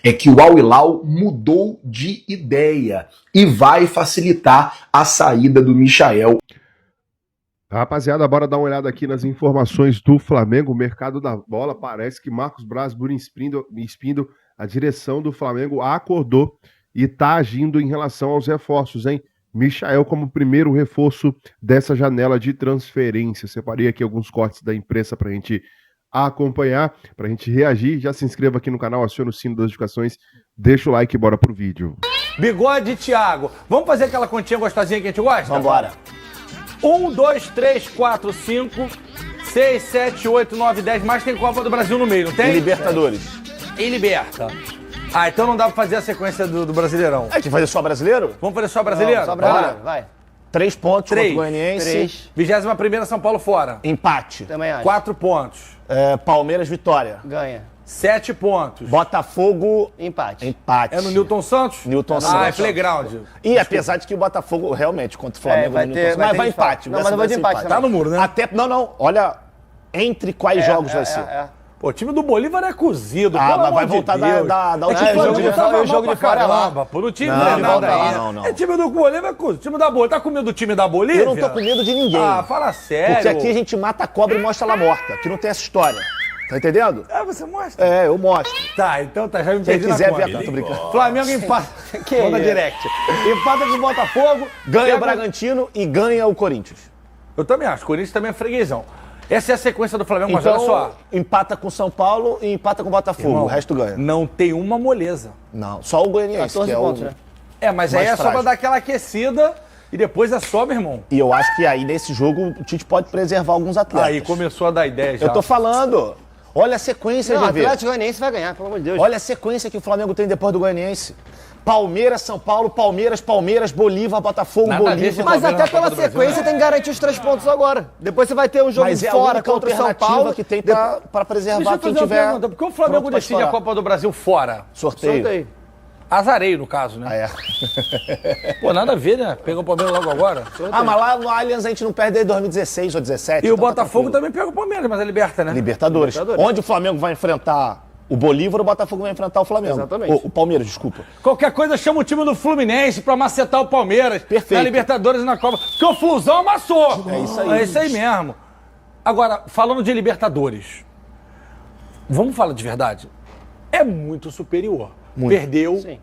é que o Al Hilal mudou de ideia e vai facilitar a saída do Michael. Rapaziada, bora dar uma olhada aqui nas informações do Flamengo, o mercado da bola. Parece que Marcos Braz Espindo, a direção do Flamengo acordou e tá agindo em relação aos reforços, hein? Michael como primeiro reforço dessa janela de transferência. Separei aqui alguns cortes da imprensa pra gente acompanhar, pra gente reagir. Já se inscreva aqui no canal, acione o sino das notificações, deixa o like e bora pro vídeo. Bigode Thiago. Vamos fazer aquela continha gostosinha que a gente gosta? Vambora. 1, 2, 3, 4, 5, 6, 7, 8, 9, 10. Mais tem Copa do Brasil no meio, não tem? E Libertadores. E Liberta. Ah, então não dá pra fazer a sequência do Brasileirão. A gente vai fazer só brasileiro? Vamos fazer só brasileiro? Não, só brasileiro, vai. 3 pontos contra o Goianiense. 21ª São Paulo fora. Empate. Também acho. 4 pontos. Palmeiras, vitória. Ganha. 7 pontos. Botafogo, Empate. empate. É no Newton Santos? Newton Ah, Santos. é playground. E apesar de que o Botafogo realmente contra o Flamengo vai no ter- Newton Santos, vai mas ter vai desfalque. empate. Não, mas eu vou de empate Tá no muro, né? Até, não, olha entre quais jogos vai ser. Pô, o time do Bolívar é cozido. Ah, pelo mas amor vai de voltar Deus. da É última que o jogo de Flamengo fora- tava o jogo mal de fora é pra lá. caramba, pô. No time Não, não é não nada volta lá, aí. não. É time do Bolívar é cozido. Time da Bolívia. Tá com medo do time da Bolívia? Eu não tô com medo de ninguém. Ah, fala sério. Porque aqui a gente mata a cobra e mostra ela morta. Aqui não tem essa história. Tá entendendo? Ah, você mostra? É, eu mostro. Tá, então tá, já me Quem perdi na quiser conta. ver, tô brincando. Flamengo empata. Manda direct. Empata com o Botafogo. Ganha pega o Bragantino e ganha o Corinthians. Eu também acho. O Corinthians também é freguesão. Essa é a sequência do Flamengo, mas olha só. Empata com São Paulo e empata com o Botafogo. Irmão, o resto ganha. Não tem uma moleza. Não, só o Goianiense, 14 que é pontos, o... né? É, mas Mais aí é só pra frágil. dar aquela aquecida e depois é só, meu irmão. E eu acho que aí nesse jogo o Tite pode preservar alguns atletas. Aí começou a dar ideia já. Eu tô falando. Olha a sequência, Não, o GV. Atlético Goianiense vai ganhar, pelo amor de Deus. Olha a sequência que o Flamengo tem depois do Goianiense. Palmeiras, São Paulo, Palmeiras, Bolívar, Botafogo, Nada a ver Bolívar. se Mas Palmeiras até na pela Copa do Brasil, sequência né? tem que garantir os 3 pontos agora. Depois você vai ter um jogo Mas é a fora única contra o São alternativa Paulo. que tem pra preservar Deixa eu quem fazer uma tiver. pergunta. Por que o Flamengo pronto pra decide a estourar. Copa do Brasil fora? Sorteio. Sorteio. Azarei, no caso, né? Ah, é. Pô, nada a ver, né? Pegou o Palmeiras logo agora. Ah, mas lá no Allianz a gente não perde desde 2016 ou 2017. E o então tá Botafogo tranquilo. também pega o Palmeiras, mas é liberta, né? Libertadores. Onde o Flamengo vai enfrentar o Bolívar, o Botafogo vai enfrentar o Flamengo. Exatamente. O Palmeiras, desculpa. Qualquer coisa chama o time do Fluminense pra macetar o Palmeiras. Perfeito. Na Libertadores e na Copa. Porque o Flusão amassou. É isso aí. É isso aí mesmo. Agora, falando de Libertadores, vamos falar de verdade? É muito superior. Muito. Perdeu Sim.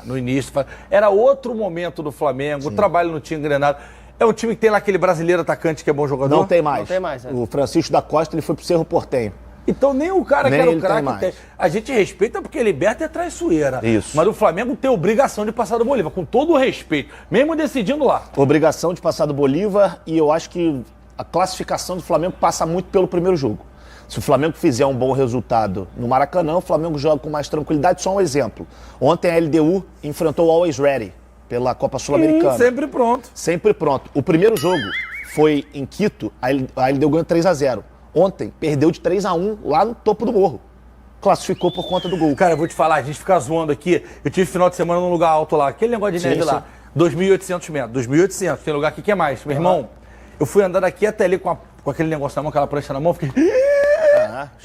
no início. Era outro momento do Flamengo, o trabalho não tinha engrenado. É um time que tem lá aquele brasileiro atacante que é bom jogador? Não tem mais. Não tem mais, é. O Francisco da Costa ele foi pro Cerro Porteño. Então nem o cara Nem que era ele o craque tem mais. tem. A gente respeita porque liberta é traiçoeira. Isso. Mas o Flamengo tem obrigação de passar do Bolívar, com todo o respeito, mesmo decidindo lá. Obrigação de passar do Bolívar e eu acho que a classificação do Flamengo passa muito pelo primeiro jogo. Se o Flamengo fizer um bom resultado no Maracanã, o Flamengo joga com mais tranquilidade. Só um exemplo. Ontem a LDU enfrentou o Always Ready pela Copa Sul-Americana. Sempre pronto. Sempre pronto. O primeiro jogo foi em Quito, a LDU ganhou 3-0. Ontem perdeu de 3-1 lá no topo do morro. Classificou por conta do gol. Cara, eu vou te falar, a gente fica zoando aqui. Eu tive final de semana num lugar alto lá, aquele negócio de Sim, neve sim. lá. 2.800 metros. 2.800. Tem lugar aqui que é mais. Meu irmão, eu fui andar daqui até ali com aquele negócio na mão, aquela prancha na mão, fiquei.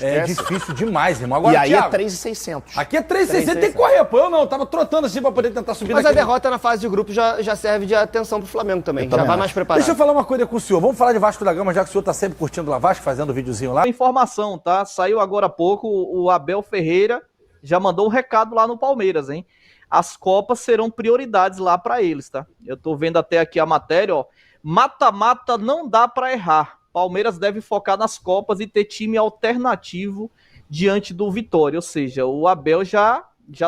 É Esquece. difícil demais, irmão. Agora, E aí Thiago, é 3.600. aqui é 3.600, tem que correr, pô. Eu não, eu tava trotando assim pra poder tentar subir Mas a naquele- derrota na fase de grupo já serve de atenção pro Flamengo também. Já também vai acho. mais preparado. Deixa eu falar uma coisa com o senhor. Vamos falar de Vasco da Gama, já que o senhor tá sempre curtindo lá Vasco, fazendo videozinho lá. Informação, tá? Saiu agora há pouco, o Abel Ferreira já mandou um recado lá no Palmeiras, hein? As Copas serão prioridades lá pra eles, tá? Eu tô vendo até aqui a matéria, ó. Mata-mata não dá pra errar. Palmeiras deve focar nas Copas e ter time alternativo diante do Vitória. Ou seja, o Abel já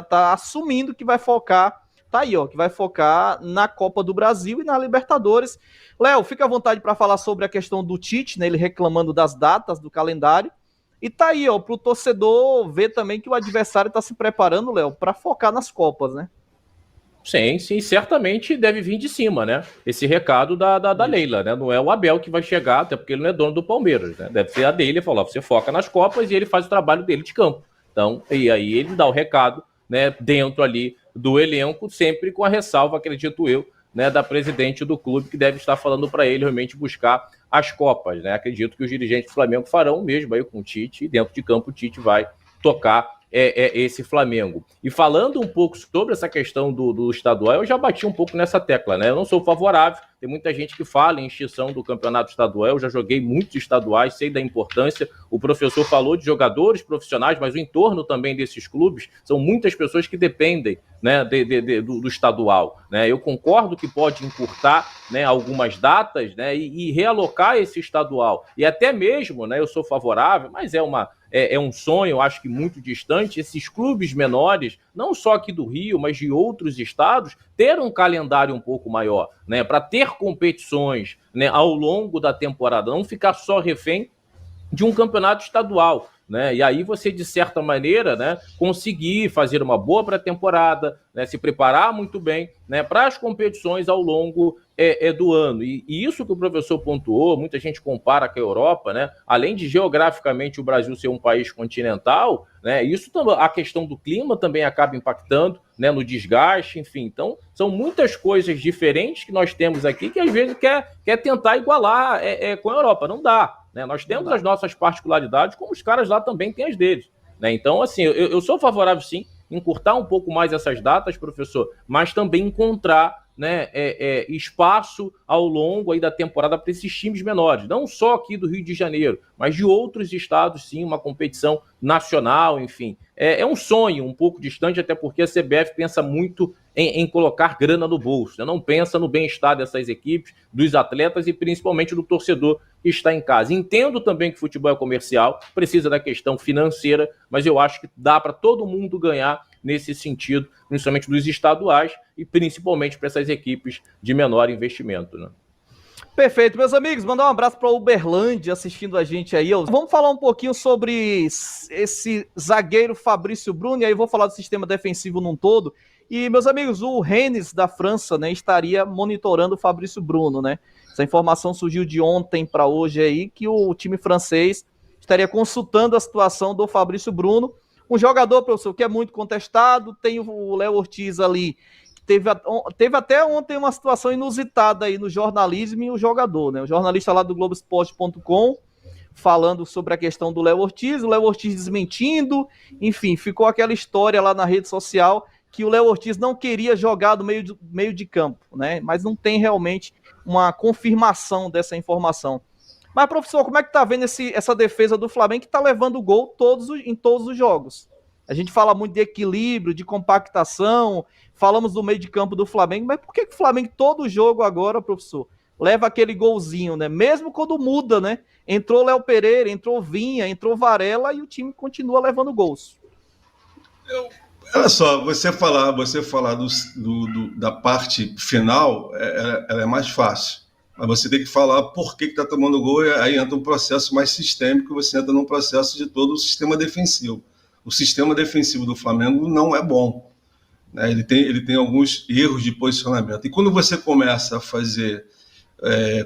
tá assumindo que vai focar, tá aí, ó, que vai focar na Copa do Brasil e na Libertadores. Léo, fica à vontade para falar sobre a questão do Tite, né, ele reclamando das datas, do calendário. E tá aí, ó, pro torcedor ver também que o adversário tá se preparando, Léo, para focar nas Copas, né? Sim, certamente deve vir de cima, né? Esse recado da Leila, né? Não é o Abel que vai chegar, até porque ele não é dono do Palmeiras, né? Deve ser a dele, falar, você foca nas Copas e ele faz o trabalho dele de campo. Então, e aí ele dá o recado, né, dentro ali do elenco, sempre com a ressalva, acredito eu, né, da presidente do clube, que deve estar falando para ele realmente buscar as Copas, né? Acredito que os dirigentes do Flamengo farão o mesmo aí com o Tite, e dentro de campo o Tite vai tocar esse Flamengo. E falando um pouco sobre essa questão do estadual, eu já bati um pouco nessa tecla, né? Eu não sou favorável, tem muita gente que fala em extinção do campeonato estadual, eu já joguei muitos estaduais, sei da importância. O professor falou de jogadores profissionais, mas o entorno também desses clubes são muitas pessoas que dependem, né, do estadual, né? Eu concordo que pode encurtar, né, algumas datas, né, e realocar esse estadual. E até mesmo, né, eu sou favorável, mas é um sonho, acho que muito distante, esses clubes menores, não só aqui do Rio, mas de outros estados, ter um calendário um pouco maior, né, para ter competições, né, ao longo da temporada, não ficar só refém de um campeonato estadual, né? E aí você, de certa maneira, né, conseguir fazer uma boa pré-temporada, né, se preparar muito bem, né, para as competições ao longo do ano. E isso que o professor pontuou, muita gente compara com a Europa, né, além de geograficamente o Brasil ser um país continental, né, isso a questão do clima também acaba impactando, né, no desgaste, enfim. Então, são muitas coisas diferentes que nós temos aqui que às vezes quer tentar igualar com a Europa. Não dá. Né? Nós temos as nossas particularidades, como os caras lá também têm as deles. Né? Então, assim, eu sou favorável, sim, encurtar um pouco mais essas datas, professor, mas também encontrar, né, espaço ao longo aí da temporada para esses times menores, não só aqui do Rio de Janeiro, mas de outros estados, sim, uma competição nacional, enfim. É um sonho um pouco distante, até porque a CBF pensa muito em colocar grana no bolso, né? Não pensa no bem-estar dessas equipes, dos atletas e principalmente do torcedor que está em casa. Entendo também que futebol é comercial, precisa da questão financeira, mas eu acho que dá para todo mundo ganhar nesse sentido, principalmente dos estaduais e principalmente para essas equipes de menor investimento, né? Perfeito, meus amigos, mandar um abraço para o Uberlândia assistindo a gente aí. Vamos falar um pouquinho sobre esse zagueiro Fabrício Bruno, e aí eu vou falar do sistema defensivo num todo. E, meus amigos, o Rennes da França, né, estaria monitorando o Fabrício Bruno, né? Essa informação surgiu de ontem para hoje aí, que o time francês estaria consultando a situação do Fabrício Bruno, um jogador, professor, que é muito contestado. Tem o Léo Ortiz ali, teve até ontem uma situação inusitada aí no jornalismo e o jogador, né? O jornalista lá do Globoesporte.com falando sobre a questão do Léo Ortiz, o Léo Ortiz desmentindo, enfim, ficou aquela história lá na rede social que o Léo Ortiz não queria jogar do meio de campo, né? Mas não tem realmente uma confirmação dessa informação. Mas, professor, como é que tá vendo essa defesa do Flamengo que tá levando gol em todos os jogos? A gente fala muito de equilíbrio, de compactação, falamos do meio de campo do Flamengo, mas por que o Flamengo todo jogo agora, professor, leva aquele golzinho, né? Mesmo quando muda, né? Entrou Léo Pereira, entrou Vinha, entrou Varela e o time continua levando gols. Olha só, você falar da parte final, ela é mais fácil. Mas você tem que falar por que está tomando gol, e aí entra um processo mais sistêmico, você entra num processo de todo o sistema defensivo. O sistema defensivo do Flamengo não é bom, né? Ele tem alguns erros de posicionamento. E quando você começa a fazer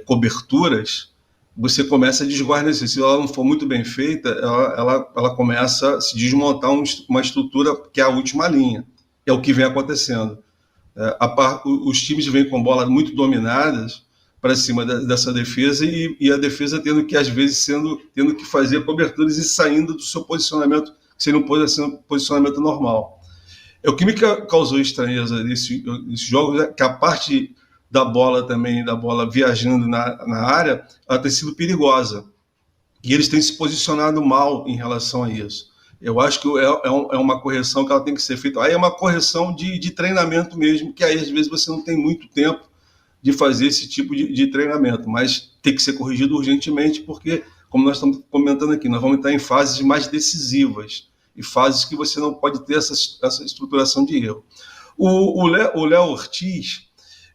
coberturas, você começa a desguarnecer. Se ela não for muito bem feita, ela começa a se desmontar uma estrutura que é a última linha. É o que vem acontecendo. Os times vêm com bola muito dominadas para cima dessa defesa e a defesa tendo que, às vezes, tendo que fazer coberturas e saindo do seu posicionamento, que seria um posicionamento normal. O que me causou estranheza nesses jogos é que a parte da bola também, da bola viajando na área, ela tem sido perigosa. E eles têm se posicionado mal em relação a isso. Eu acho que é uma correção que ela tem que ser feita. Aí é uma correção de treinamento mesmo, que aí às vezes você não tem muito tempo de fazer esse tipo de treinamento, mas tem que ser corrigido urgentemente, porque, como nós estamos comentando aqui, nós vamos estar em fases mais decisivas, e fases que você não pode ter essa estruturação de erro. O Léo Ortiz,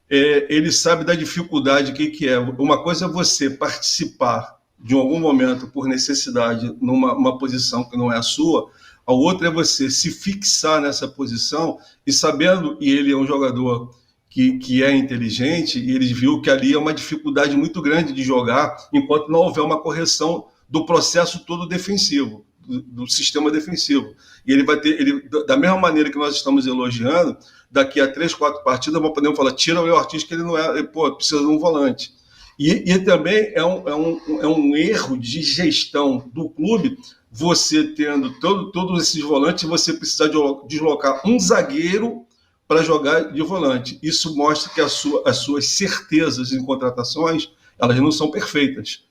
ele sabe da dificuldade que é. Uma coisa é você participar de algum momento por necessidade numa posição que não é a sua, a outra é você se fixar nessa posição e sabendo, e ele é um jogador que é inteligente, e ele viu que ali é uma dificuldade muito grande de jogar enquanto não houver uma correção do processo todo defensivo, do sistema defensivo. E ele vai ter, da mesma maneira que nós estamos elogiando, daqui a 3, 4 partidas, nós podemos falar, tira o Léo Ortiz, que ele não é, precisa de um volante. E também é um erro de gestão do clube você tendo todos esses volantes, você precisa deslocar um zagueiro para jogar de volante. Isso mostra que as suas certezas em contratações, elas não são perfeitas.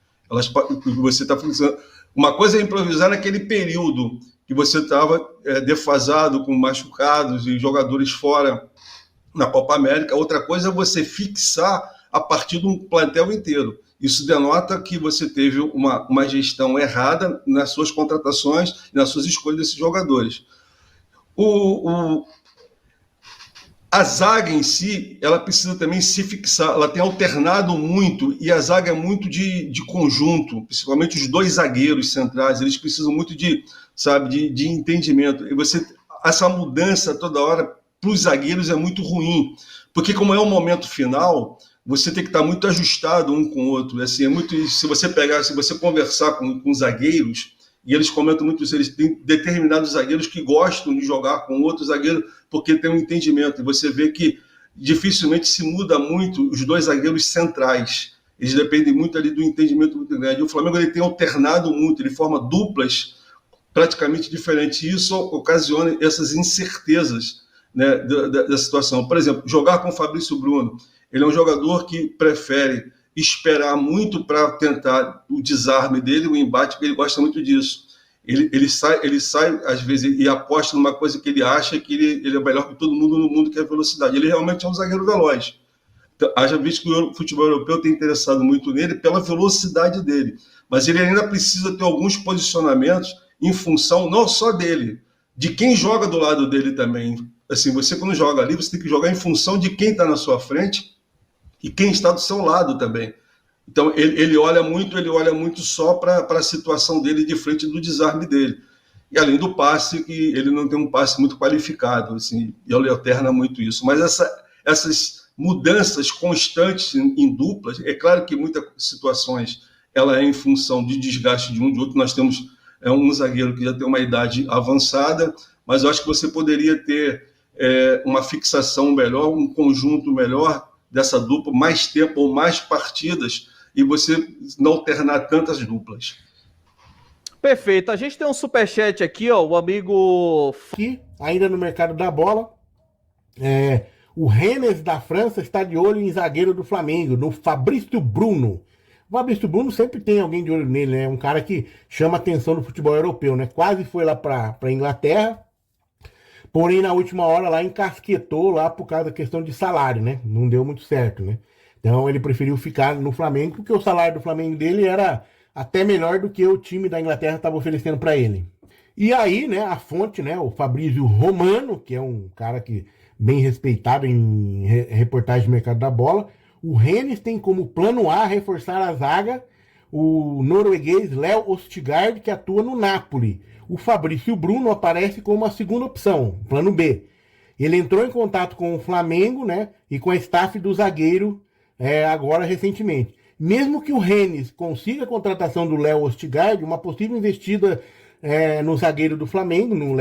Você está fazendo. Uma coisa é improvisar naquele período que você estava defasado, com machucados e jogadores fora na Copa América. Outra coisa é você fixar a partir de um plantel inteiro. Isso denota que você teve uma gestão errada nas suas contratações e nas suas escolhas desses jogadores. A zaga em si, ela precisa também se fixar, ela tem alternado muito, e a zaga é muito de conjunto, principalmente os dois zagueiros centrais, eles precisam muito de entendimento. E essa mudança toda hora para os zagueiros é muito ruim, porque como é um momento final, você tem que estar muito ajustado um com o outro. Assim, se você conversar com zagueiros, e eles comentam muito isso, eles têm determinados zagueiros que gostam de jogar com outro zagueiro porque tem um entendimento. E você vê que dificilmente se muda muito os dois zagueiros centrais. Eles dependem muito ali do entendimento muito grande. E o Flamengo ele tem alternado muito, ele forma duplas praticamente diferentes. E isso ocasiona essas incertezas, né, da situação. Por exemplo, jogar com o Fabrício Bruno. Ele é um jogador que prefere esperar muito para tentar o desarme dele, o embate, porque ele gosta muito disso. Ele sai, às vezes, e aposta numa coisa que ele acha que ele é melhor que todo mundo no mundo, que é a velocidade. Ele realmente é um zagueiro veloz. Então, haja visto que o futebol europeu tem interessado muito nele pela velocidade dele. Mas ele ainda precisa ter alguns posicionamentos em função não só dele, de quem joga do lado dele também. Assim, você quando joga ali, você tem que jogar em função de quem está na sua frente e quem está do seu lado também. Então, ele olha muito só para a situação dele de frente do desarme dele. E além do passe, que ele não tem um passe muito qualificado, assim, e ele alterna muito isso. Mas essas mudanças constantes em duplas, é claro que em muitas situações ela é em função de desgaste de um de outro. Nós temos um zagueiro que já tem uma idade avançada, mas eu acho que você poderia ter uma fixação melhor, um conjunto melhor dessa dupla, mais tempo ou mais partidas, e você não alternar tantas duplas. Perfeito. A gente tem um superchat aqui, ó, o amigo... Aqui, ainda no mercado da bola, o Rennes da França está de olho em zagueiro do Flamengo, no Fabrício Bruno. O Fabrício Bruno sempre tem alguém de olho nele, né? Um cara que chama atenção no futebol europeu, né? Quase foi lá para Inglaterra, porém na última hora lá encasquetou lá por causa da questão de salário, né? Não deu muito certo, né? Então ele preferiu ficar no Flamengo porque o salário do Flamengo dele era até melhor do que o time da Inglaterra estava oferecendo para ele. E aí, né, a fonte, né, o Fabrício Romano, que é um cara que bem respeitado em reportagem de mercado da bola, o Rennes tem como plano A reforçar a zaga o norueguês Léo Ostigard, que atua no Napoli. O Fabrício Bruno aparece como a segunda opção, plano B. Ele entrou em contato com o Flamengo, né, e com a staff do zagueiro agora recentemente. Mesmo que o Rennes consiga a contratação do Léo Ostigard, uma possível investida no zagueiro do Flamengo, no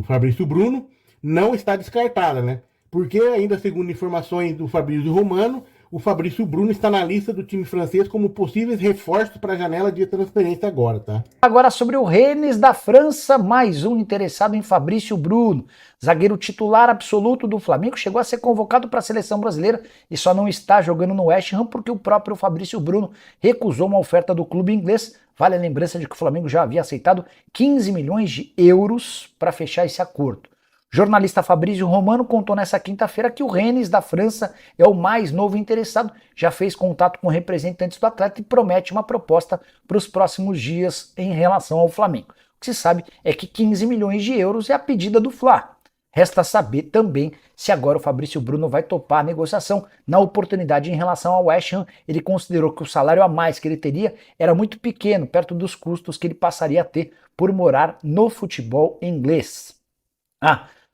Fabrício Bruno, não está descartada, né? Porque ainda segundo informações do Fabrício Romano, o Fabrício Bruno está na lista do time francês como possíveis reforços para a janela de transferência agora, tá? Agora sobre o Rennes da França, mais um interessado em Fabrício Bruno. Zagueiro titular absoluto do Flamengo, chegou a ser convocado para a seleção brasileira e só não está jogando no West Ham porque o próprio Fabrício Bruno recusou uma oferta do clube inglês. Vale a lembrança de que o Flamengo já havia aceitado 15 milhões de euros para fechar esse acordo. O jornalista Fabrício Romano contou nessa quinta-feira que o Rennes da França é o mais novo interessado, já fez contato com representantes do atleta e promete uma proposta para os próximos dias em relação ao Flamengo. O que se sabe é que 15 milhões de euros é a pedida do Fla. Resta saber também se agora o Fabrício Bruno vai topar a negociação. Na oportunidade em relação ao West Ham, ele considerou que o salário a mais que ele teria era muito pequeno, perto dos custos que ele passaria a ter por morar no futebol inglês.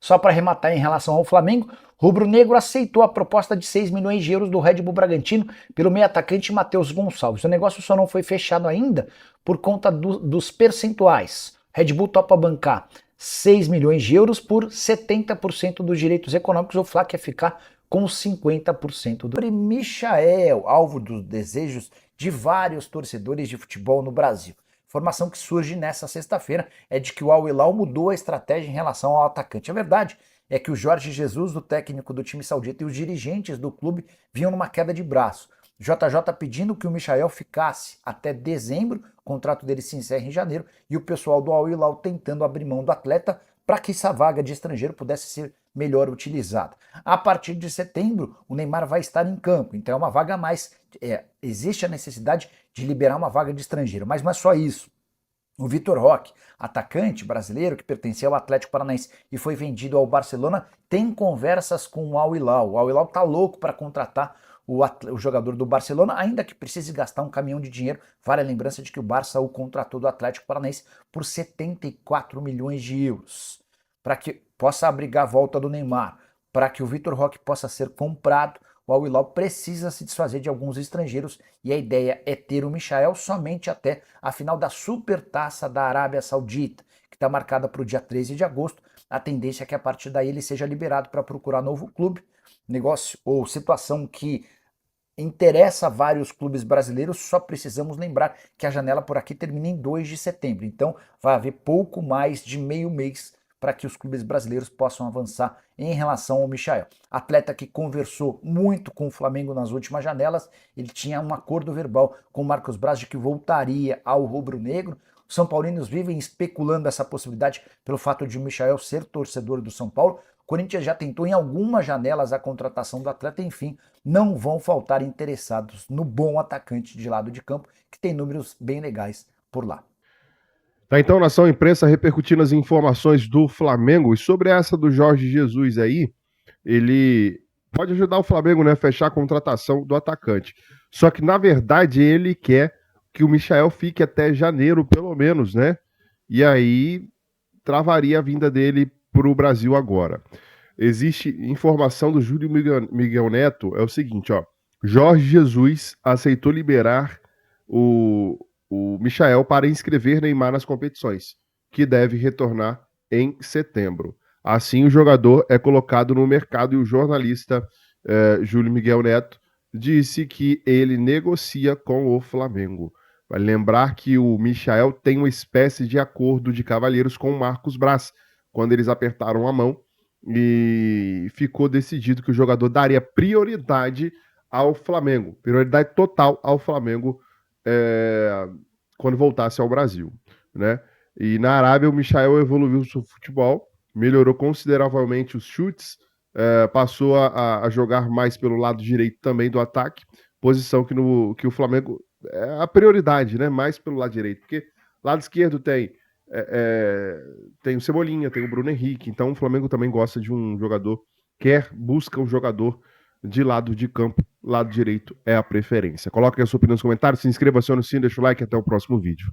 Só para arrematar em relação ao Flamengo, rubro-negro aceitou a proposta de 6 milhões de euros do Red Bull Bragantino pelo meio-atacante Matheus Gonçalves. O negócio só não foi fechado ainda por conta dos percentuais. Red Bull topa bancar 6 milhões de euros por 70% dos direitos econômicos. O Fla quer ficar com 50% do... Michael, alvo dos desejos de vários torcedores de futebol no Brasil. Informação que surge nessa sexta-feira é de que o Al Hilal mudou a estratégia em relação ao atacante. A verdade é que o Jorge Jesus, o técnico do time saudita, e os dirigentes do clube vinham numa queda de braço. JJ pedindo que o Michael ficasse até dezembro, o contrato dele se encerra em janeiro, e o pessoal do Al Hilal tentando abrir mão do atleta para que essa vaga de estrangeiro pudesse ser melhor utilizada. A partir de setembro, o Neymar vai estar em campo, então é uma vaga a mais. Existe a necessidade de liberar uma vaga de estrangeiro, mas não é só isso. O Vitor Roque, atacante brasileiro que pertencia ao Atlético Paranaense e foi vendido ao Barcelona, tem conversas com o Al Hilal. O Al Hilal tá louco para contratar o jogador do Barcelona, ainda que precise gastar um caminhão de dinheiro. Vale a lembrança de que o Barça o contratou do Atlético Paranaense por 74 milhões de euros. Para que possa abrigar a volta do Neymar, para que o Vitor Roque possa ser comprado, o Al Hilal precisa se desfazer de alguns estrangeiros e a ideia é ter o Michael somente até a final da Supertaça da Arábia Saudita, que está marcada para o dia 13 de agosto. A tendência é que a partir daí ele seja liberado para procurar novo clube, negócio ou situação que interessa a vários clubes brasileiros. Só precisamos lembrar que a janela por aqui termina em 2 de setembro, então vai haver pouco mais de meio mês para que os clubes brasileiros possam avançar em relação ao Michael. Atleta que conversou muito com o Flamengo nas últimas janelas, ele tinha um acordo verbal com o Marcos Braz de que voltaria ao rubro-negro. Os São Paulinos vivem especulando essa possibilidade pelo fato de o Michael ser torcedor do São Paulo. O Corinthians já tentou em algumas janelas a contratação do atleta, enfim, não vão faltar interessados no bom atacante de lado de campo, que tem números bem legais por lá. Tá, então, Nação Imprensa repercutindo as informações do Flamengo. E sobre essa do Jorge Jesus aí, ele pode ajudar o Flamengo, né, a fechar a contratação do atacante. Só que, na verdade, ele quer que o Michael fique até janeiro, pelo menos, né? E aí travaria a vinda dele para o Brasil agora. Existe informação do Júlio Miguel Neto, é o seguinte, ó. Jorge Jesus aceitou liberar o Michael para inscrever Neymar nas competições, que deve retornar em setembro. Assim, o jogador é colocado no mercado e o jornalista Júlio Miguel Neto disse que ele negocia com o Flamengo. Vale lembrar que o Michael tem uma espécie de acordo de cavalheiros com o Marcos Braz, quando eles apertaram a mão e ficou decidido que o jogador daria prioridade ao Flamengo, prioridade total ao Flamengo quando voltasse ao Brasil, né? E na Arábia o Michael evoluiu o seu futebol, melhorou consideravelmente os chutes, passou a jogar mais pelo lado direito também do ataque, posição que o Flamengo é a prioridade, né? Mais pelo lado direito, porque lado esquerdo tem o Cebolinha, tem o Bruno Henrique, então o Flamengo também gosta de um jogador, busca um jogador de lado de campo, lado direito é a preferência. Coloque a sua opinião nos comentários, se inscreva, acione o sininho, deixa o like, até o próximo vídeo.